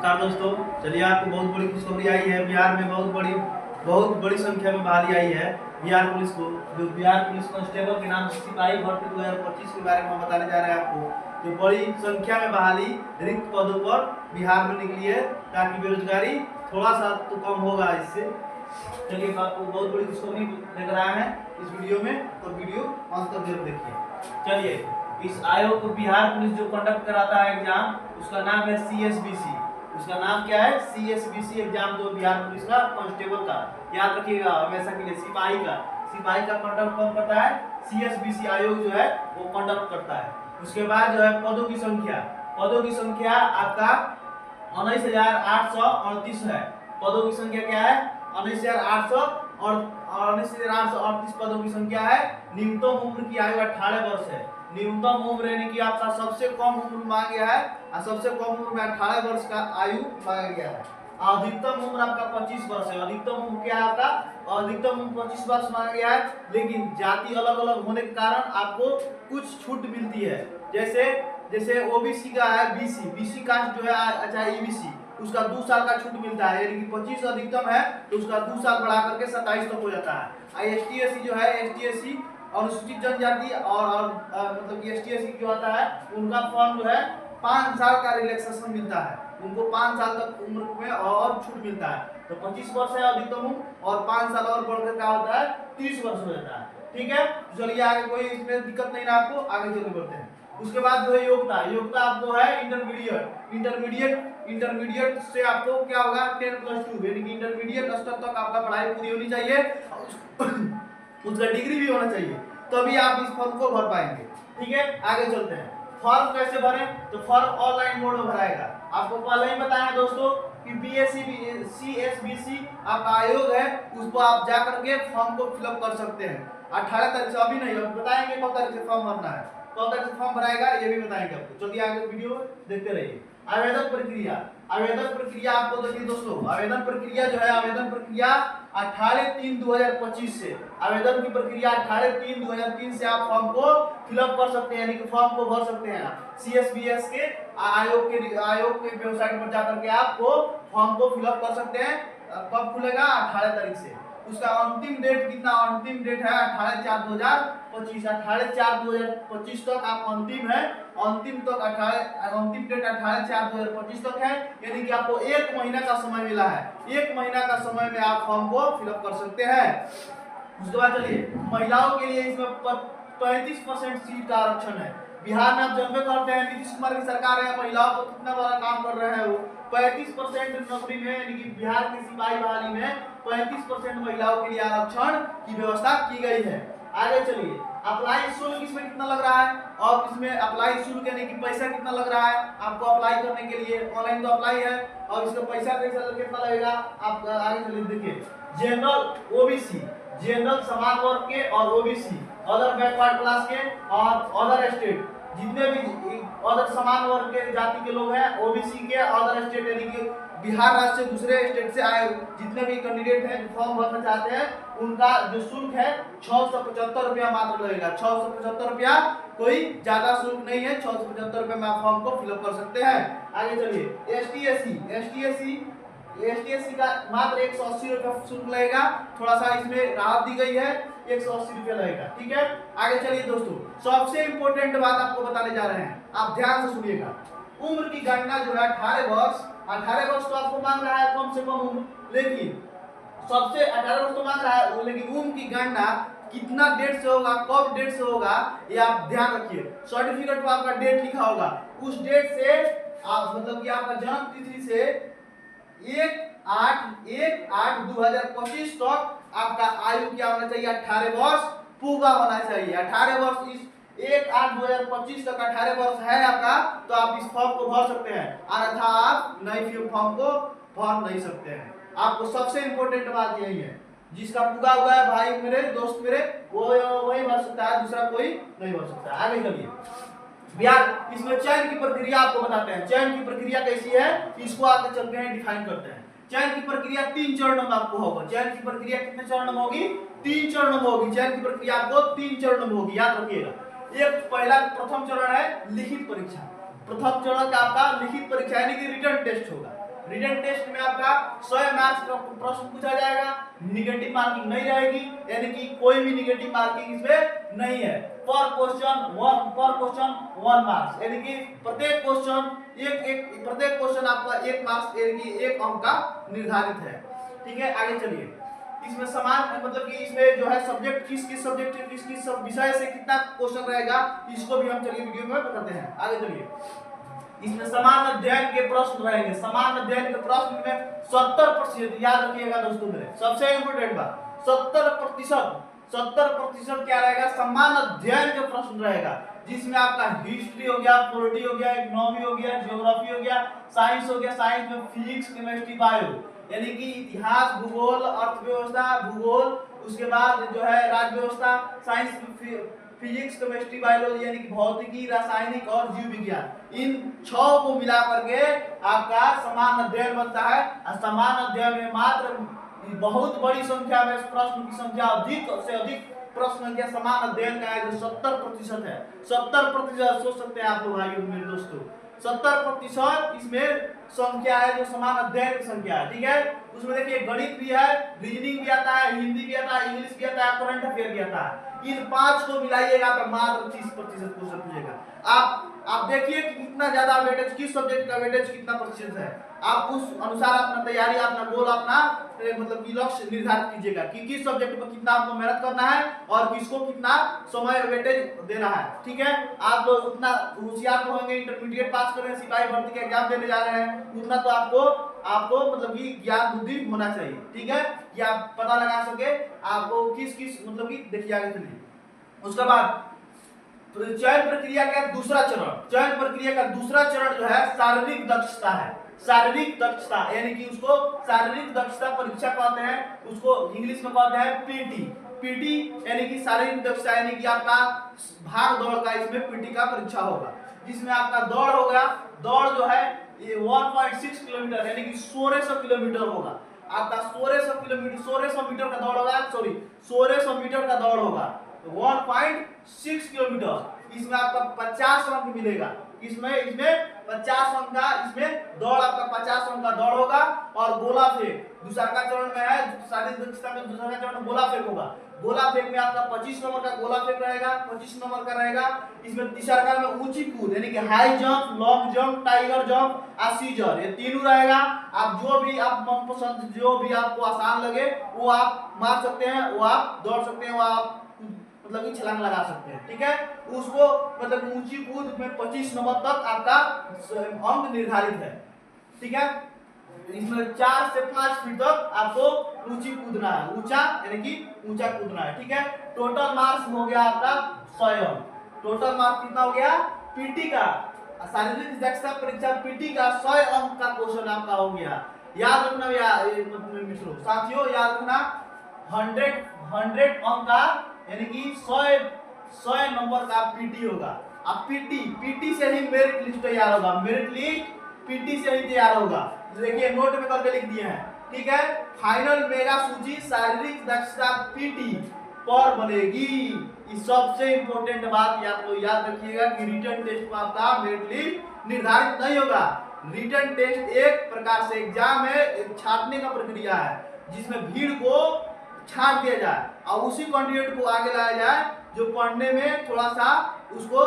नमस्कार दोस्तों, चलिए आपको बहुत बड़ी खुशखबरी आई है। बिहार में बहुत बड़ी संख्या में बहाली आई है बिहार पुलिस को। जो बिहार पुलिस कांस्टेबल के नाम सिपाही भर्ती 2025 के बारे में हम बताने जा रहे हैं आपको। जो बड़ी संख्या में बहाली रिक्त पदों पर बिहार में निकली है, ताकि बेरोजगारी थोड़ा सा तो कम होगा इससे। चलिए आपको बहुत बड़ी खुशखबरी लेकर आए हैं इस वीडियो में, तो वीडियो अंत तक जरूर देखिए। चलिए, इस आयोग को बिहार पुलिस जो कंडक्ट कराता है एग्जाम, उसका नाम है CSBC। उसका नाम क्या है? CSBC एग्जाम, जो बिहार पुलिस का कांस्टेबल का, याद रखिएगा हमेशा के लिए। सिपाही का कंडक्ट कौन करता है? CSBC आयोग जो है वो कंडक्ट करता है। उसके बाद जो है पदों की संख्या आपका 19,838 है। पदों की संख्या क्या है? 19,838 पदों की संख्या है। न्यूनतम उम्र की आयु 18 वर्ष है। न्यूनतम उम्र यानी कि आपका सबसे कम उम्र मांगा गया है, और सबसे कम उम्र में 18 वर्ष का आयु मांगा गया है। अधिकतम उम्र आपका 25 वर्ष है। अधिकतम उम्र क्या है आपका? अधिकतम उम्र 25 वर्ष मांगा गया है, लेकिन जाति अलग अलग होने के कारण आपको कुछ छूट मिलती है। जैसे OBC का है BC कास्ट जो है, अच्छा EBC, उसका 2 साल का छूट मिलता है, यानी कि 25 अधिकतम है तो उसका 2 साल बढ़ा करके 27 तक हो जाता है। ST/SC जो है, ST/SC अनुसूचित जनजाति और मतलब कि ST/SC जो आता है, उनका फॉर्म जो है 5 साल का रिलैक्सेशन मिलता है। उनको 5 साल तक उम्र में और छूट मिलता है। तो 25 वर्ष है अधिकतम उम्र, और 5 साल और बढ़कर क्या होता है? 30 वर्ष हो जाता है। ठीक है, चलिए आगे, कोई इसमें दिक्कत नहीं ना आपको, आगे चलिए बढ़ते हैं। उसके बाद जो है योग्यता आपको है इंटरमीडिएट से आपको क्या होगा? 10+2, यानी कि इंटरमीडिएट स्तर तक आपका पढ़ाई पूरी होनी चाहिए, उसका डिग्री भी होना चाहिए, तभी आप इस फॉर्म को भर पाएंगे। ठीक है, आगे चलते हैं। फॉर्म कैसे भरें? तो फॉर्म ऑनलाइन मोड में भराएगा। आपको पहले ही बताया दोस्तों कि CSBC आपका आयोग है, उसको आप जा करके फॉर्म को फिलअप कर सकते हैं 18 तारीख से। अभी नहीं, अब बताएंगे कब तारीख से फॉर्म भरना है, कब तक से फॉर्म भराएगा ये भी बताएंगे आपको। चलिए आगे वीडियो देखते रहिए। आवेदन प्रक्रिया आपको देखिए दोस्तों, आवेदन प्रक्रिया 18/3/2025 से, आवेदन की प्रक्रिया 18/3/2003 से आप फॉर्म को फिलअप कर सकते हैं, यानी कि फॉर्म को भर सकते हैं। CSBS के आयोग के वेबसाइट पर जाकर के आपको फॉर्म को फिलअप कर सकते हैं। कब खुलेगा? 18 तारीख से। उसका अंतिम डेट कितना? अंतिम डेट है 18/4/2025। 18/4/2025 तक आप अंतिम डेट 18/4/2025 तक है, यानी कि आपको 1 महीना का समय मिला है। 1 महीना का समय में आप फॉर्म को फिलअप कर सकते हैं। उसके बाद चलिए, महिलाओं के लिए इसमें 35% सीट का आरक्षण है। बिहार में आप जानते करते हैं नीतीश कुमार की सरकार है, महिलाओं को कितना बड़ा काम कर रहे हैं वो। 35% नौकरी में, यानी कि बिहार की सिपाही बहाली में 35% महिलाओं के लिए आरक्षण की व्यवस्था की गई है। आगे चलिए, अप्लाई शुल्क इसमें कितना लग रहा है, और इसमें अप्लाई शुल्क यानी कि पैसा कितना लग रहा है आपको अप्लाई करने के लिए? ऑनलाइन तो अप्लाई है, और इसका पैसा कितना लगेगा आप आगे चलिए देखिए। जनरल OBC, जनरल समान वर्ग के, और OBC अदर बैकवर्ड क्लास के, और अदर स्टेट, जितने भी अदर समान वर्ग के जाति के लोग हैं, OBC के, अदर स्टेट यानी कि बिहार राज्य से दूसरे स्टेट से आए जितने भी कैंडिडेट हैं जो फॉर्म भरना चाहते हैं, उनका जो शुल्क है 675 रुपया मात्र लगेगा। 675 रुपया, कोई ज्यादा शुल्क नहीं है। 675 रुपये में आप फॉर्म को फिलअप कर सकते हैं। आगे चलिए, ST/SC का मात्र 180 रुपया शुल्क लगेगा। थोड़ा सा इसमें राहत दी गई है, 180 रुपया लगेगा। ठीक है, आगे चलिए दोस्तों, सबसे इंपॉर्टेंट बात आपको बताने जा रहे हैं, आप ध्यान से सुनिएगा। उम्र की गणना जो है 18 वर्ष तो आपको मांग रहा है कम से कम उम्र, लेकिन सबसे 18 वर्ष तो मांग रहा है, लेकिन उम्र की गणना कितना डेट से होगा, कब डेट से होगा, ये आप ध्यान रखिए। सर्टिफिकेट पर आपका डेट लिखा होगा, उस डेट से आप मतलब कि आपका जन्म तिथि से 1/8/2025 तक आपका आयु क्या होना चाहिए? 18 वर्ष पूरा होना चाहिए। 18 वर्ष, इस 1/8/2025 तक 18 वर्ष है आपका, तो आप इस फॉर्म को भर सकते हैं, अन्यथा आप नहीं फॉर्म को भर नहीं सकते हैं। आपको सबसे इंपॉर्टेंट बात यही है, जिसका पूरा हुआ है भाई मेरे, दोस्त मेरे, वो वही भर सकता है, दूसरा कोई नहीं भर सकता। आगे चलिए, बिहार इसमें चयन की प्रक्रिया आपको बताते हैं। चयन की प्रक्रिया कैसी है, इसको आगे चलते हैं, डिफाइन करते हैं। चयन की प्रक्रिया 3 चरणों में आपको होगा। चयन की प्रक्रिया कितने चरणों में होगी? 3 चरणों में होगी। चयन की प्रक्रिया आपको 3 चरणों में होगी, याद रखिएगा। प्रथम चरण है लिखित परीक्षा। प्रथम चरण का आपका लिखित परीक्षा यानी कि रिटन टेस्ट होगा। रिटन टेस्ट में आपका 100 मार्क्स का प्रश्न पूछा जाएगा, निगेटिव मार्किंग नहीं रहेगी, यानी कि कोई भी निगेटिव मार्किंग इसमें नहीं है। पर क्वेश्चन 1 मार्क्स, यानी कि प्रत्येक क्वेश्चन आपका 1 मार्क्स यानी कि 1 अंक का निर्धारित है। ठीक है, आगे चलिए। इसमें समान मतलब कि इसमें जो है सब्जेक्ट किस सब्जेक्ट किस विषय से कितना क्वेश्चन रहेगा, इसको भी हम चलिए वीडियो में बताते हैं। आगे चलिए। इसमें समान अध्ययन के प्रश्न रहेंगे। समान अध्ययन के प्रश्न में 70%, याद रखिएगा दोस्तों मेरे, सबसे इंपोर्टेंट बात 70% क्या रहेगा, समान अध्ययन के प्रश्न रहेगा, जिसमें आपका हिस्ट्री हो गया, पॉलिटी हो गया, इकोनॉमी हो गया, ज्योग्राफी हो गया, साइंस हो गया, साइंस में फिजिक्स, केमिस्ट्री, बायो, यानी कि इतिहास, भूगोल, अर्थव्यवस्था, भूगोल, उसके बाद जो है राज्य व्यवस्था, साइंस, फिजिक्स, केमिस्ट्री, बायोलॉजी यानी कि भौतिकी, रासायनिक और जीव विज्ञान, इन 6 को मिला करके आपका समान अध्ययन बनता है। और समान अध्ययन में मात्र बहुत बड़ी संख्या में प्रश्न की संख्या, अधिक से अधिक प्रश्न संख्या समान अध्ययन का है, जो 70% है। 70% सोच सकते हैं आप लोग भाइयों मेरे दोस्तों, 70% इसमें संख्या है जो समान अध्ययन की संख्या है। ठीक है, उसमें देखिए गणित भी है, रीजनिंग भी आता है, हिंदी भी आता है, इंग्लिश भी आता है, करंट अफेयर भी आता है। इन 5 को मिलाइएगा तो मात्र 30% क्वेश्चन पूछेगा। आप देखिए कि कितना ज्यादा वेटेज, किस सब्जेक्ट का वेटेज कितना प्रतिशत है। आप उस अनुसार अपना तैयारी, अपना गोल, अपना मतलब कि लक्ष्य निर्धारित कीजिएगा कि किस सब्जेक्ट पर कितना आपको मेहनत करना है और किसको कितना समय वेटेज देना है। ठीक है, आप लोग उतना होशियार तो होंगे, इंटरमीडिएट पास कर रहे हैं, सिपाही भर्ती के एग्जाम देने जा रहे हैं, उतना तो आपको मतलब कि ज्ञान बुद्धि होना चाहिए। ठीक है, कि आप पता लगा सके आपको किस मतलब कि देखिए आगे चलिए। उसके बाद चयन प्रक्रिया का दूसरा चरण जो है शारीरिक दक्षता है। शारीरिक दक्षता यानी कि उसको शारीरिक दक्षता परीक्षा कहते हैं, उसको इंग्लिश में कहते हैं पीटी यानी कि शारीरिक दक्षता, यानी कि आपका भाग दौड़ का इसमें पीटी का परीक्षा होगा, जिसमें आपका दौड़ होगा। दौड़ जो है ये 1.6 किलोमीटर यानी कि 1600 किलोमीटर होगा। आपका 1600 मीटर का दौड़ होगा, 1600 मीटर का दौड़ होगा, 1.6 किलोमीटर। इसमें आपका 50 अंक मिलेगा। इसमें 50 अंक का इसमें दौड़, आपका 50 अंक का दौड़ होगा। और गोला फेंक दूसरा का चरण में है, शारीरिक दक्षता में दूसरा का चरण गोला फेंक होगा। गोला फेंक में आपका 25 नंबर का गोला फेंक रहेगा, 25 नंबर का रहेगा। इसमें तीसरा में ऊंची कूद यानी कि high jump, long jump, tiger jump, scissor, ये तीनों रहेगा। आप जो भी आप मनपसंद, जो भी आपको आसान लगे वो आप मार सकते हैं, वो आप दौड़ सकते हैं, वो आप मतलब कि छलांग लगा सकते हैं। ठीक है, उसको मतलब ऊंची कूद में 25 नंबर तक आपका अंक निर्धारित है। ठीक है, इसमें 4 से 5 फीट तक आपको ऊंची कूदना है, ऊंचा यानी कि ऊंचा कूदना है। ठीक है, टोटल मार्क्स हो गया आपका 100 अंक। टोटल मार्क्स कितना हो गया पीटी का, शारीरिक दक्षता परीक्षा पीटी का 100 अंक का क्वेश्चन आपका हो गया। याद रखना मित्रों, साथियों याद रखना 100 अंक का यानी कि 100 नंबर का पीटी होगा। अब पीटी से ही मेरिट लिस्ट तैयार होगा, मेरिट लिस्ट पीटी से ही तैयार होगा। देखिए नोट में करके लिख दिए हैं। ठीक है, फाइनल मेगा सूची शारीरिक दक्षता पीटी पर बनेगी। इस सबसे इंपॉर्टेंट बात याद रखिएगा कि रिटन टेस्ट में आपका मेरिट लिस्ट निर्धारित नहीं होगा। रिटन टेस्ट एक प्रकार से एग्जाम है, एक छांटने का प्रक्रिया है, जिसमें भीड़ को छांट दिया जाए और उसी कैंडिडेट को आगे लाया जाए जो पढ़ने में थोड़ा सा उसको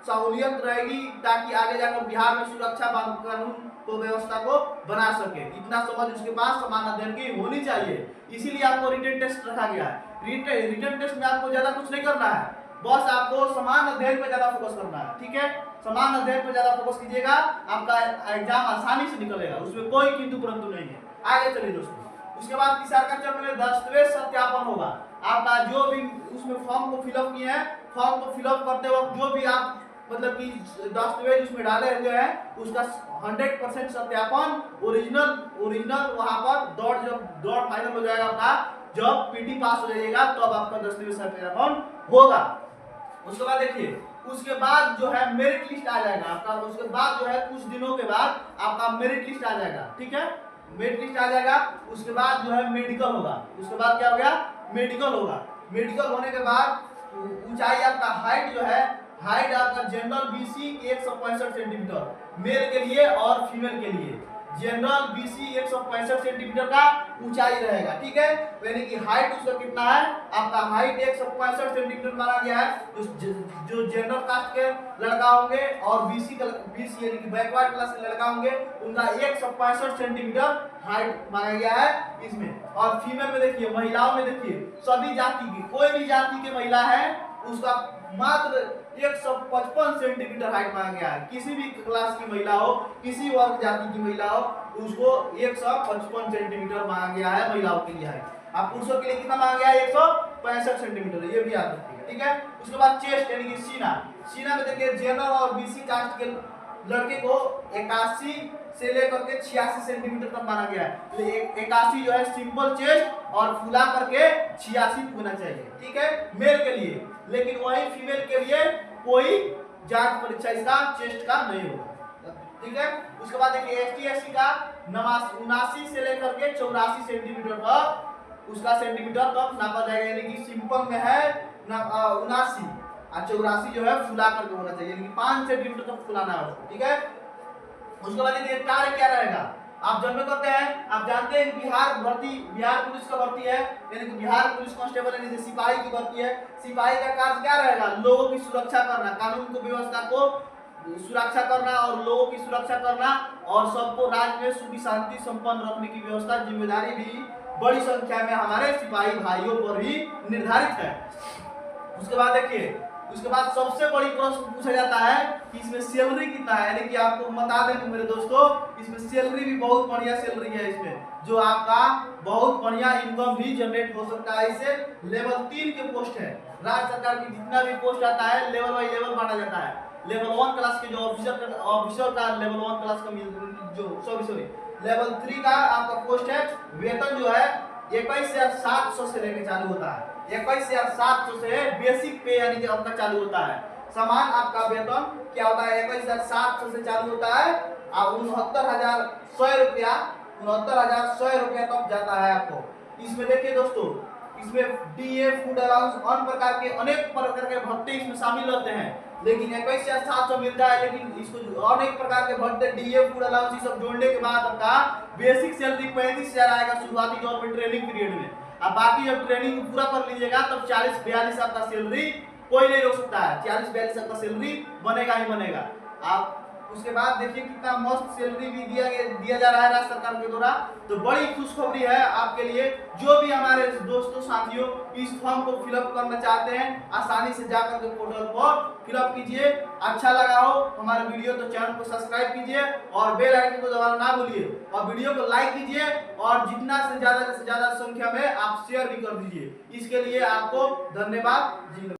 सहूलियत रहेगी, ताकि आगे जाकर बिहार में सुरक्षा कानून को व्यवस्था को बना सके। इतना समझ उसके पास समान अध्ययन की होनी चाहिए, इसीलिए आपको रिटन टेस्ट रखा गया है। रिटन टेस्ट में आपको ज्यादा कुछ नहीं करना है, बस आपको समान अध्ययन पे ज्यादा फोकस करना है। ठीक है, समान अध्ययन पे ज्यादा फोकस कीजिएगा, आपका एग्जाम आसानी से निकलेगा, उसमें कोई किंतु परंतु नहीं है। आगे चलिए दोस्तों, उसके बाद तीसरा का चरण में दस्तावेज सत्यापन होगा। आपका जो भी उसमें फॉर्म को फिलअप किए हैं, फॉर्म को फिलअप करते वक्त जो भी आप मतलब कि दस्तावेज उसमें डाले हुए हैं, उसका 100% सत्यापन ओरिजिनल वहां पर जब दौड़ फाइनल हो जाएगा आपका, जब पीटी पास हो जाएगा तब तो आपका दस्तावेज सत्यापन होगा। उसके बाद देखिए, उसके बाद जो है मेरिट लिस्ट आ जाएगा आपका। उसके बाद जो है कुछ दिनों के बाद आपका मेरिट लिस्ट आ जाएगा। ठीक है, मेरिट लिस्ट आ जाएगा। उसके बाद जो है मेडिकल होगा। उसके बाद क्या हो गया, मेडिकल होगा। मेडिकल होने के बाद ऊंचाई आपका हाइट जो है, हाइट आपका जनरल बीसी 165 सेंटीमीटर मेल के लिए और फीमेल के लिए। जनरल बीसी 165 सेंटीमीटर का ऊंचाई रहेगा। ठीक है, यानी कि हाइट उसका कितना है, आपका हाइट 165 सेंटीमीटर माना गया है। जो जनरल कास्ट के लड़का होंगे और बीसी यानी कि बैकवर्ड क्लास के लड़का होंगे, उनका 165 सेंटीमीटर हाइट माना गया है इसमें। और फीमेल में देखिए, महिलाओं में देखिए, सभी जाति की, कोई भी जाति की महिला है उसका मात्र 155 सेंटीमीटर हाइट मांगा गया है। किसी भी क्लास की महिला हो, किसी वर्ग जाति की महिला हो, उसको 155 सेंटीमीटर मांगा गया है महिलाओं के लिए हाइट। आप पुरुषों के लिए कितना मांगा गया है, 165 सेंटीमीटर, ये भी याद रखिएगा। ठीक है, उसके बाद चेस्ट यानी कि सीना। सीना में देखिए जनरल और बीसी कास्ट के लड़के को 81 से लेकर के 86 सेंटीमीटर तक माना गया है। तो 81 जो है सिंपल चेस्ट और फुला करके 86 होना चाहिए। ठीक है, मेल के लिए। लेकिन वही फीमेल के लिए कोई जांच परीक्षा इसका चेस्ट का नहीं होगा। ठीक है, उसके बाद देखिए ST/SC का 79 से लेकर के 84 सेंटीमीटर तक उसका सेंटीमीटर तक नापा जाएगा। यानी कि सिंपल में है 79 और 84 जो है फुला करके होना चाहिए, यानी कि 5 सेंटीमीटर तक फुलाना है उसको। ठीक है, उसके बाद देखिए कार्य क्या रहेगा, आप जन्म करते हैं, आप जानते हैं बिहार पुलिस का भर्ती है, यानी कि बिहार पुलिस कांस्टेबल यानी कि सिपाही की भर्ती है। सिपाही का कार्य क्या रहेगा, लोगों की सुरक्षा करना, कानून को व्यवस्था को सुरक्षा करना और लोगों की सुरक्षा करना और सबको राज्य में सुखी शांति संपन्न रखने की व्यवस्था जिम्मेदारी भी बड़ी संख्या में हमारे सिपाही भाइयों पर भी निर्धारित है। उसके बाद देखिए, उसके बाद सबसे बड़ी प्रश्न पूछा जाता है कि इसमें सैलरी कितना है। यानी कि आपको बता दें मेरे दोस्तों, इसमें सैलरी भी बहुत बढ़िया सैलरी है इसमें, जो आपका बहुत बढ़िया इनकम भी जनरेट हो सकता है। इसे लेवल 3 के पोस्ट है। राज्य सरकार की जितना भी पोस्ट आता है लेवल बाई लेवल बांटा जाता है। लेवल 1 क्लास के जो ऑफिसर का लेवल 1 क्लास का लेवल 3 का आपका पोस्ट है। वेतन जो है 21,700 से लेकर चालू होता है। 21,700 से बेसिक पे यानी कि आपका चालू होता है। समान आपका वेतन क्या होता है, 21,700 से चालू होता है और 69,100 रुपया 69,100 रुपया तक जाता है आपको। इसमें देखिए दोस्तों, इसमें डीए, फूड अलाउंस, अन्य प्रकार के अनेक प्रकार के भत्ते इसमें शामिल रहते हैं। लेकिन 21,700 मिलता है, लेकिन इसको अनेक प्रकार के भत्ते, डीए, फूड अलाउंस ये सब जोड़ने के बाद आपका बेसिक सैलरी 35,000 आएगा शुरुआती दौर में ट्रेनिंग पीरियड में। अब बाकी जब ट्रेनिंग पूरा कर लीजिएगा तब 40-42 आपका सैलरी कोई नहीं रोक सकता है। 40-42 आपका सैलरी बनेगा ही बनेगा। आप उसके बाद देखिए कितना मस्त सैलरी भी दिया जा रहा है राज्य सरकार के द्वारा। तो बड़ी खुशखबरी है आपके लिए। जो भी हमारे दोस्तों साथियों इस फॉर्म को फिलअप करना चाहते हैं, आसानी से जाकर के पोर्टल पर फिलअप कीजिए। अच्छा लगा हो हमारा वीडियो तो चैनल को सब्सक्राइब कीजिए और बेल आइकन को दबाना ना भूलिए और वीडियो को लाइक कीजिए और जितना से ज्यादा संख्या में आप शेयर भी कर दीजिए। इसके लिए आपको धन्यवाद जी।